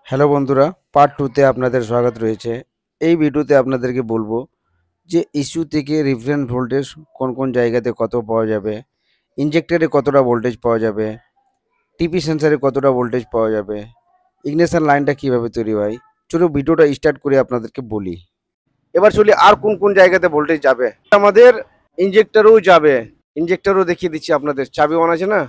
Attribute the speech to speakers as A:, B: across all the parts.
A: Hello বন্ধুরা, part 2 তে আপনাদের স্বাগত রয়েছে। এই ভিডিওতে আপনাদেরকে বলবো যে ইস্যু থেকে রেফারেন্স ভোল্টেজ কোন কোন জায়গাতে কত পাওয়া যাবে, ইনজেক্টরে কতটা ভোল্টেজ পাওয়া যাবে, টিপি সেন্সরে কতটা ভোল্টেজ পাওয়া যাবে, ইগনিশন লাইনটা কিভাবে তৈরি হয়। চলো ভিডিওটা স্টার্ট করে আপনাদেরকে বলি। এবার চলি আর কোন কোন জায়গাতে ভোল্টেজ যাবে। আমাদের ইনজেক্টরও যাবে, ইনজেক্টরও দেখিয়ে দিচ্ছি আপনাদের। চাবি অন আছে না?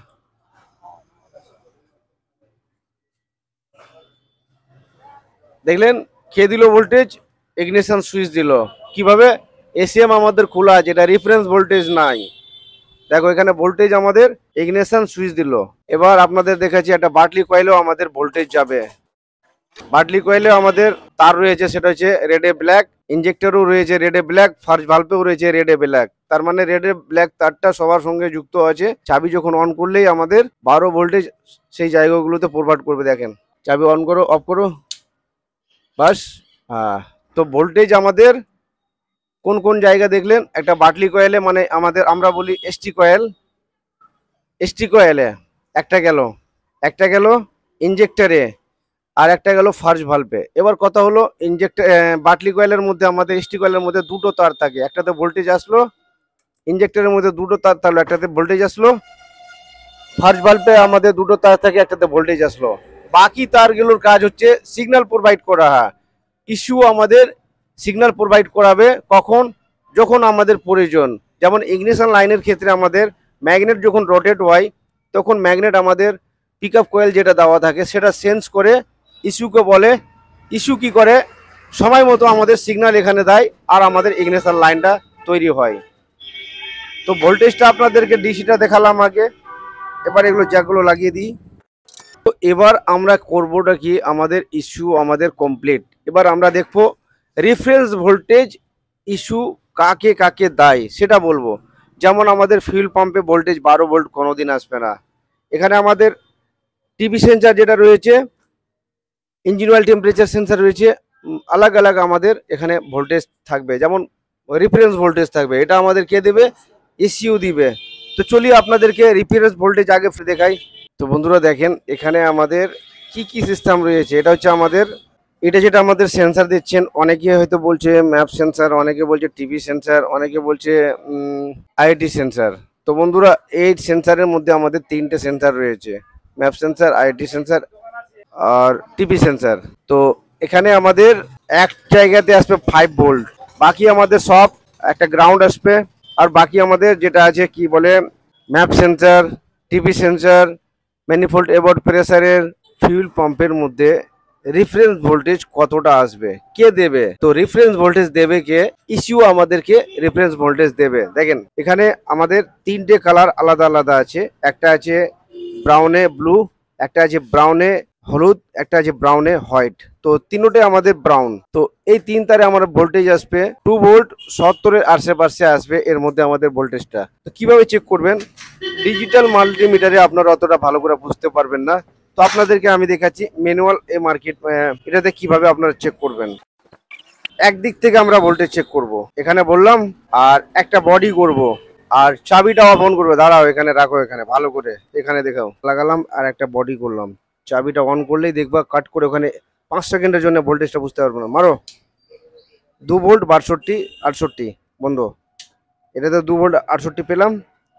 A: দেখলেন খেয়ে দিল ভোল্টেজ, ইগনিশন সুইচ দিল। কিভাবে? এসিএম আমাদের খোলা আছে, এটা রেফারেন্স ভোল্টেজ নাই। দেখো এখানে ভোল্টেজ আমাদের ইগনিশন সুইচ দিল। এবার আপনাদের দেখাচ্ছি একটা বাটলি কয়েলেও আমাদের ভোল্টেজ যাবে। বাটলি কয়েলে আমাদের তার রয়েছে, সেটা হচ্ছে রেড এ ব্ল্যাক। ইনজেক্টরও রয়েছে রেড এ ব্ল্যাক, ফার্স্ট ভালভেও রয়েছে রেড এ ব্ল্যাক। তার মানে রেড এ ব্ল্যাক তারটা সবার সঙ্গে যুক্ত আছে। চাবি যখন অন করলেই আমাদের 12 ভোল্টেজ সেই জায়গাগুলোতে প্রোভাইড করবে। দেখেন চাবি অন করো, অফ করো, বাস। হ্যাঁ, তো ভোল্টেজ আমাদের কোন কোন জায়গা দেখলেন। একটা বাটলি কয়েলে, মানে আমাদের আমরা বলি এসটি কয়েলে একটা গেল ইনজেক্টরে, আর একটা গেল ফার্স্ট ভালভে। এবার কথা হলো ইনজেক্টর বাটলি কয়েলের মধ্যে, আমাদের এসটি কয়েলের মধ্যে দুটো তার থাকে। একটাতে ভোল্টেজ আসলো, ইনজেক্টরের মধ্যে দুটো তার থাকলো, একটাতে ভোল্টেজ আসলো। ফার্স্ট ভালভে আমাদের দুটো তার থাকে, একটাতে ভোল্টেজ আসলো। বাকি তারগুলোর কাজ হচ্ছে সিগন্যাল প্রোভাইড করা। ইস্যু আমাদের সিগন্যাল প্রোভাইড করাবে কখন? যখন আমাদের প্রয়োজন। যেমন ইগনিশন লাইনের ক্ষেত্রে আমাদের ম্যাগনেট যখন রোটেট হয়, তখন ম্যাগনেট আমাদের পিক আপ কয়েল যেটা দেওয়া থাকে সেটা সেন্স করে ইস্যুকে বলে। ইস্যু কি করে? সময় মতো আমাদের সিগন্যাল এখানে দেয়, আর আমাদের ইগনিশন লাইনটা তৈরি হয়। তো ভোল্টেজটা আপনাদেরকে ডিসিটা দেখালাম আগে। এবার এগুলো জ্যাকগুলো লাগিয়ে দিই। তো এবার আমরা করবোটা কি, আমাদের ইস্যু আমাদের কমপ্লিট। এবার আমরা দেখবো রেফারেন্স ভোল্টেজ ইস্যু কাকে কাকে দেয় সেটা বলবো। যেমন আমাদের ফিউল পাম্পে ভোল্টেজ 12 ভোল্ট কোনোদিন আসবে না। এখানে আমাদের টিভি সেন্সার যেটা রয়েছে, ইঞ্জিন অয়েল টেম্পারেচার সেন্সার রয়েছে, আলাগ আলাগ আমাদের এখানে ভোল্টেজ থাকবে। যেমন রেফারেন্স ভোল্টেজ থাকবে, এটা আমাদের কে দেবে? এসইউ দিবে। তো চলি আপনাদেরকে রেফারেন্স ভোল্টেজ আগে দেখাই। তো বন্ধুরা দেখেন এখানে আমাদের কি কি সিস্টেম রয়েছে। এটা হচ্ছে আমাদের, এটা যেটা আমাদের সেন্সার দিচ্ছেন, অনেকে হয়তো বলছে ম্যাপ সেন্সার, অনেকে বলছে টিভি সেন্সার, অনেকে বলছে আইটি সেন্সার। তো বন্ধুরা এই সেন্সারের মধ্যে আমাদের তিনটে সেন্সার রয়েছে, ম্যাপ সেন্সার, আইটি সেন্সার আর টিভি সেন্সার। তো এখানে আমাদের এক জায়গাতে আসবে 5 ভোল্ট, বাকি আমাদের সব একটা গ্রাউন্ড আসবে। আর বাকি আমাদের যেটা আছে কি বলে, MAP sensor, TV sensor, manifold এবার্ট প্রেসারের, ফিউল পাম্পের মধ্যে রেফারেন্স ভোল্টেজ কতটা আসবে কে দেবে? তো রেফারেন্স ভোল্টেজ দেবে কে? ইস্যু আমাদেরকে রেফারেন্স ভোল্টেজ দেবে। দেখেন এখানে আমাদের তিনটে কালার আলাদা আলাদা আছে। একটা আছে ব্রাউনে ব্লু, একটা আছে ব্রাউনে হলুদ, একটা আছে ব্রাউনে হোয়াইট। তো তিনটে আমাদের ব্রাউন। তো এই তিন তারে আমার ভোল্টেজ আসবে 2 ভোল্ট, 70-এর আশেপাশে আসবে এর মধ্যে আমাদের ভোল্টেজটা। তো কিভাবে চেক করবেন? ডিজিটাল মাল্টিমিটারে আপনারা অতটা ভালো করে বুঝতে পারবেন না। তো আপনাদেরকে আমি দেখাচ্ছি ম্যানুয়াল এ মার্কেট, এটাতে কিভাবে আপনারা চেক করবেন। একদিক থেকে আমরা ভোল্টেজ চেক করব, এখানে বললাম, আর একটা বডি করব, আর চাবিটা অন করবে। দাঁড়াও এখানে রাখো, এখানে ভালো করে, এখানে দেখাও, লাগালাম আর একটা বডি করলাম। চাবিটা অন করলেই দেখবা কাট করে ওখানে 5 সেকেন্ডের জন্য ভোল্টেজটা বুঝতে পারবো না। মারো 2 ভোল্ট 62 68 বন্ধ। এটাতে 2 ভোল্ট 68 পেলাম।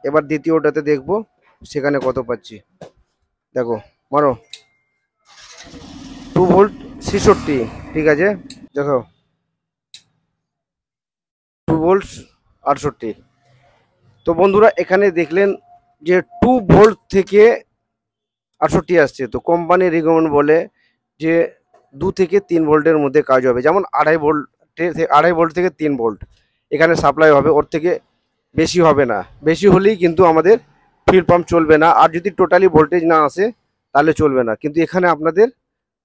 A: এবার দ্বিতীয়টাতে দেখবো সেখানে কত পাচ্ছি। দেখো মারো 2 ভোল্ট 66, ঠিক আছে। দেখো 2 ভোল্ট 68। তো বন্ধুরা এখানে দেখলেন যে 2 ভোল্ট থেকে 68 আসছে। তো কোম্পানি রিকমেন্ড বলে যে 2 থেকে 3 ভোল্টের মধ্যে কাজ হবে। যেমন 2.5 ভোল্ট থেকে 3 ভোল্ট এখানে সাপ্লাই হবে, ওর থেকে বেশি হবে না। বেশি হলেই কিন্তু আমাদের ফিউল পাম্প চলবে না। আর যদি টোটালি ভোল্টেজ না আসে তাহলে চলবে না। কিন্তু এখানে আপনাদের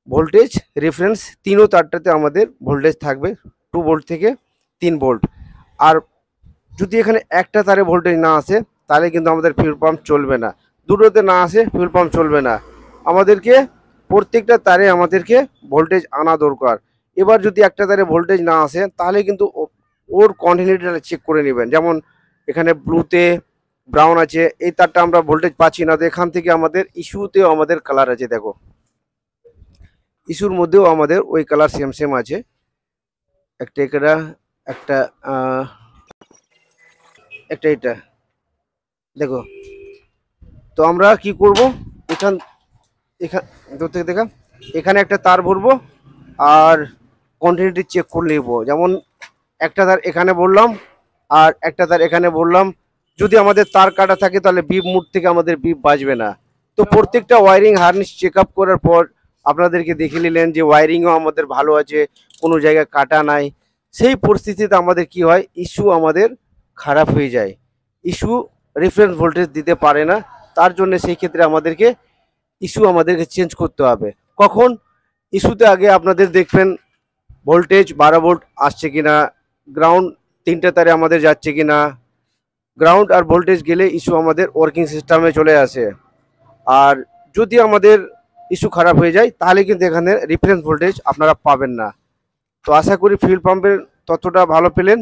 A: ভোল্টেজ রেফারেন্স তিনও তারটাতে আমাদের ভোল্টেজ থাকবে 2 ভোল্ট থেকে 3 ভোল্ট। আর যদি এখানে একটা তারে ভোল্টেজ না আসে তাহলে কিন্তু আমাদের ফিউল পাম্প চলবে না। দুটোতে না আসে ফিউল পাম্প চলবে না। আমাদেরকে প্রত্যেকটা তারে আমাদেরকে ভোল্টেজ আনা দরকার। এবার যদি একটা তারে ভোল্টেজ না আসে তাহলে কিন্তু ওর কন্টিনিউটিটা চেক করে নেবেন। যেমন এখানে ব্লুতে ব্রাউন আছে, এই তারটা আমরা ভোল্টেজ পাচ্ছি না। তো এখান থেকে আমাদের ইস্যুতেও আমাদের কালার আছে। দেখো ইস্যুর মধ্যেও আমাদের ওই কালার সেম সেম আছে। একটা এটা, একটা একটা এটা দেখো। তো আমরা কি করব, এখান এখান দূর থেকে দেখা, এখানে একটা তার ভরবো আর কন্টিনিউটি চেক করে নেব। যেমন একটা তার এখানে বললাম আর একটা তার এখানে বললাম, যদি আমাদের তার কাটা থাকে তাহলে বিপ মুড থেকে আমাদের বিপ বাজবে না। তো প্রত্যেকটা ওয়ারিং হার্নেস চেক আপ করার পর আপনাদেরকে দেখে নিলেন যে ওয়ারিংও আমাদের ভালো আছে, কোনো জায়গায় কাটা নাই। সেই পরিস্থিতিতে আমাদের কি হয়, ইস্যু আমাদের খারাপ হয়ে যায়, ইস্যু রেফারেন্স ভোল্টেজ দিতে পারে না। তার জন্য সেই ক্ষেত্রে আমাদেরকে ইস্যু আমাদেরকে চেঞ্জ করতে হবে। কখন? ইস্যুতে আগে আপনাদের দেখবেন ভোল্টেজ 12 ভোল্ট আসছে কিনা, গ্রাউন্ড 3টে তারে আমাদের যাচ্ছে কিনা। গ্রাউন্ড আর ভোল্টেজ গেলে ইস্যু আমাদের ওয়ার্কিং সিস্টেমে চলে আসে। আর যদি আমাদের ইস্যু খারাপ হয়ে যায় তাহলে কিন্তু এখানে রেফারেন্স ভোল্টেজ আপনারা পাবেন না। তো আশা করি ফিউল পাম্পের তথ্যটা ভালো পেলেন।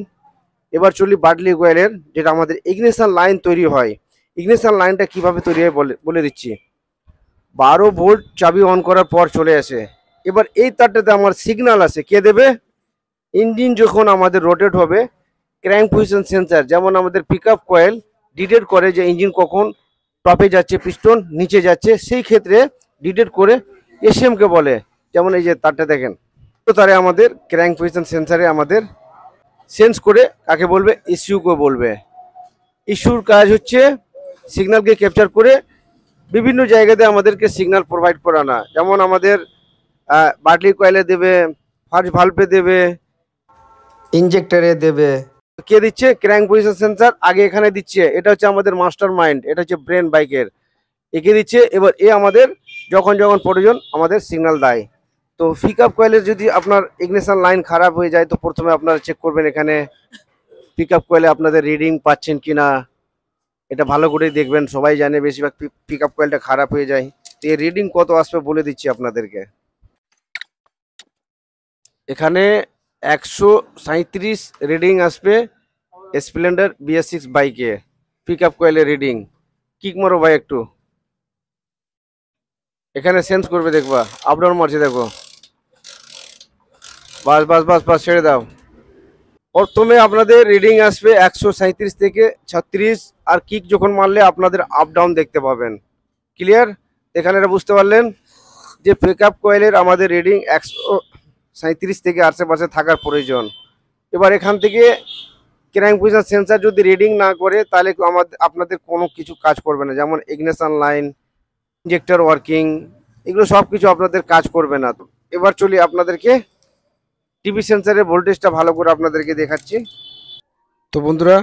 A: এবার চলি বার্টলি কয়েলের, যেটা আমাদের ইগনিশন লাইন তৈরি হয়। ইগনিশন লাইনটা কিভাবে তৈরি হয় বলে দিচ্ছি। 12 ভোল্ট চাবি অন করার পর চলে আসে। এবার এই তারটাতে আমার সিগন্যাল আছে, কে দেবে? ইঞ্জিন যখন আমাদের রোটেট হবে, ক্র্যাঙ্ক পজিশন সেন্সার, যেমন আমাদের পিকআপ কয়েল ডিটেক্ট করে যে ইঞ্জিন কখন টপে যাচ্ছে, পিস্টন নিচে যাচ্ছে, সেই ক্ষেত্রে ডিটেক্ট করে এসএমকে বলে। যেমন এই যে তারটা দেখেন, তো তারে আমাদের ক্র্যাঙ্ক পজিশন সেন্সারে আমাদের সেন্স করে কাকে বলবে, ইস্যুকে বলবে। ইস্যুর কাজ হচ্ছে সিগন্যালকে ক্যাপচার করে বিভিন্ন জায়গাতে আমাদেরকে সিগন্যাল প্রোভাইড করানো। যেমন আমাদের বার্টলি কয়েলে দেবে, ফার্স্ট ভালভে দেবে, ইনজেক্টরে দেবে। কে দিচ্ছে? ক্র্যাঙ্ক পজিশন সেন্সার আগে এখানে দিচ্ছে। এটা হচ্ছে আমাদের মাস্টার মাইন্ড, এটা হচ্ছে ব্রেন বাইকের, একে দিচ্ছে। এবার এ আমাদের যখন যখন প্রয়োজন আমাদের সিগন্যাল দেয়। তো পিকআপ কয়েলের যদি আপনার ইগনিশন লাইন খারাপ হয়ে যায়, তো প্রথমে আপনারা চেক করবেন এখানে পিকআপ কয়েলে আপনাদের রিডিং পাচ্ছেন কিনা, এটা ভালো করে দেখবেন। সবাই জানে বেশিরভাগ পিকআপ কয়েলটা খারাপ হয়ে যায়। তো এর রিডিং কত আসবে বলে দিচ্ছি আপনাদেরকে। এখানে 137 রিডিং আসবে স্প্লেন্ডার BS6 বাইকে, পিকআপ কয়েলের রিডিং। কিক মারো ভাই একটু, এখানে সেন্স করবে, দেখবা আপ ডাউন মারছে, দেখো। বাস বাস বাস বাস, ছেড়ে দাও। প্রথমে আপনাদের রিডিং আসবে 137 থেকে 36, আর কিক যখন মারলে আপনাদের আপ ডাউন দেখতে পাবেন। ক্লিয়ার? এখানে এটা বুঝতে পারলেন যে পিকআপ কয়েলের আমাদের রিডিং 137 থেকে আশেপাশে থাকার প্রয়োজন। এবার এখান থেকে ক্র্যাঙ্ক পজিশন সেন্সার যদি রিডিং না করে তাহলে আমাদের আপনাদের কোনো কিছু কাজ করবে না। যেমন ইগনিশন লাইন, ইনজেক্টর ওয়ার্কিং, এগুলো সব কিছু আপনাদের কাজ করবে না। তো এবার চলি আপনাদেরকে টিভি সেন্সারের ভোল্টেজটা ভালো করে আপনাদেরকে দেখাচ্ছি। তো বন্ধুরা,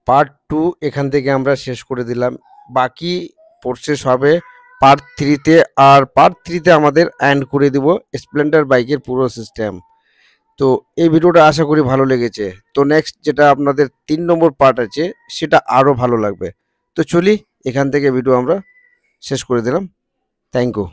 A: পার্ট 2 এখান থেকে আমরা শেষ করে দিলাম। বাকি প্রসেস হবে পার্ট 3-তে। আর পার্ট 3-তে আমাদের এন্ড করে দিব স্প্লেন্ডার বাইকের পুরো সিস্টেম। তো এই ভিডিওটা আশা করি ভালো লেগেছে। তো নেক্সট যেটা আপনাদের 3 নম্বর পার্ট আছে সেটা আরও ভালো লাগবে। তো চলি, এখান থেকে ভিডিও আমরা শেষ করে দিলাম। Thank you.